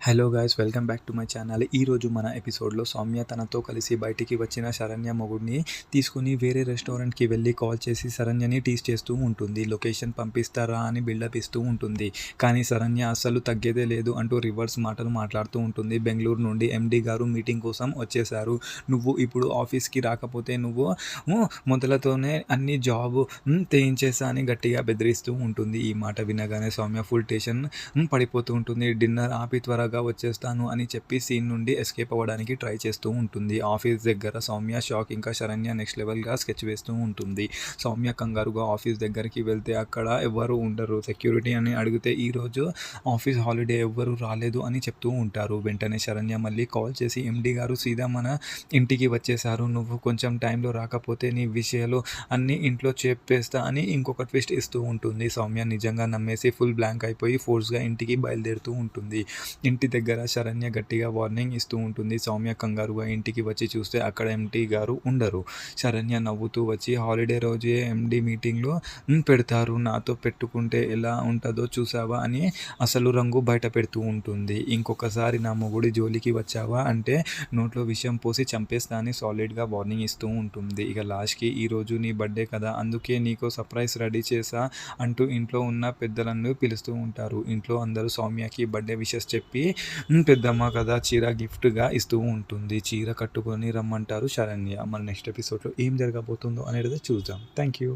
Hello guys, welcome back to my channel. ఈరోజు మన ఎపిసోడ్లో సౌమ్య తనతో కలిసి బయటికి వచ్చిన శరణ్య మొగుడిని తీసుకుని వేరే రెస్టారెంట్కి వెళ్ళి కాల్ చేసి శరణ్యని టీస్ చేస్తూ ఉంటుంది. లొకేషన్ పంపిస్తారా అని బిల్డప్ ఇస్తూ ఉంటుంది. కానీ శరణ్య అస్సలు తగ్గేదే లేదు అంటూ రివర్స్ మాటలు మాట్లాడుతూ ఉంటుంది. బెంగళూరు నుండి ఎండి గారు మీటింగ్ కోసం వచ్చేశారు. నువ్వు ఇప్పుడు ఆఫీస్కి రాకపోతే నువ్వు మొదలతోనే అన్ని జాబ్ తెయించేసా అని గట్టిగా బెదిరిస్తూ ఉంటుంది. ఈ మాట వినగానే సౌమ్య ఫుల్ టెన్షన్ పడిపోతూ ఉంటుంది. డిన్నర్ ఆపి త్వరగా వచ్చేస్తాను అని చెప్పి సీన్ నుండి ఎస్కేప్ అవ్వడానికి ట్రై చేస్తూ ఉంటుంది. ఆఫీస్ దగ్గర సౌమ్య షాక్, ఇంకా శరణ్య నెక్స్ట్ లెవెల్గా స్కెచ్ వేస్తూ ఉంటుంది. సౌమ్య కంగారుగా ఆఫీస్ దగ్గరికి వెళ్తే అక్కడ ఎవరు ఉండరు. సెక్యూరిటీ అని అడిగితే ఈరోజు ఆఫీస్ హాలిడే, ఎవ్వరు రాలేదు అని చెప్తూ ఉంటారు. వెంటనే శరణ్య మళ్ళీ కాల్ చేసి ఎండి గారు సీదా మన ఇంటికి వచ్చేసారు, నువ్వు కొంచెం టైంలో రాకపోతే నీ విషయాలు అన్నీ ఇంట్లో చెప్పేస్తా అని ఇంకొక ట్విస్ట్ ఇస్తూ ఉంటుంది. సౌమ్య నిజంగా నమ్మేసి ఫుల్ బ్లాంక్ అయిపోయి ఫోర్స్గా ఇంటికి బయలుదేరుతూ ఉంటుంది. ఇంటి దగ్గర శరణ్య గట్టిగా వార్నింగ్ ఇస్తూ ఉంటుంది. సౌమ్య కంగారుగా ఇంటికి వచ్చి చూస్తే అక్కడ ఎండి గారు ఉండరు. శరణ్య నవ్వుతూ వచ్చి హాలిడే రోజే ఎండి మీటింగ్లో పెడతారు, నాతో పెట్టుకుంటే ఎలా ఉంటుందో చూసావా అని అసలు రంగు బయట పెడుతూ ఉంటుంది. ఇంకొకసారి నా మొగుడి జోలికి వచ్చావా అంటే నోట్లో విషయం పోసి చంపేస్తా అని సాలిడ్గా వార్నింగ్ ఇస్తూ ఉంటుంది. ఇక లాస్ట్కి ఈరోజు నీ బర్త్డే కదా, అందుకే నీకు సర్ప్రైజ్ రెడీ చేసా అంటూ ఇంట్లో ఉన్న పెద్దలను పిలుస్తూ ఉంటారు. ఇంట్లో అందరూ సౌమ్యకి బర్త్డే విషెస్ చెప్పి పెద్దమ్మ కదా చీర గిఫ్ట్గా ఇస్తూ ఉంటుంది. చీర కట్టుకొని రమ్మంటారు శరణ్య. మన నెక్స్ట్ ఎపిసోడ్లో ఏం జరగబోతుందో అనేది చూద్దాం. Thank you.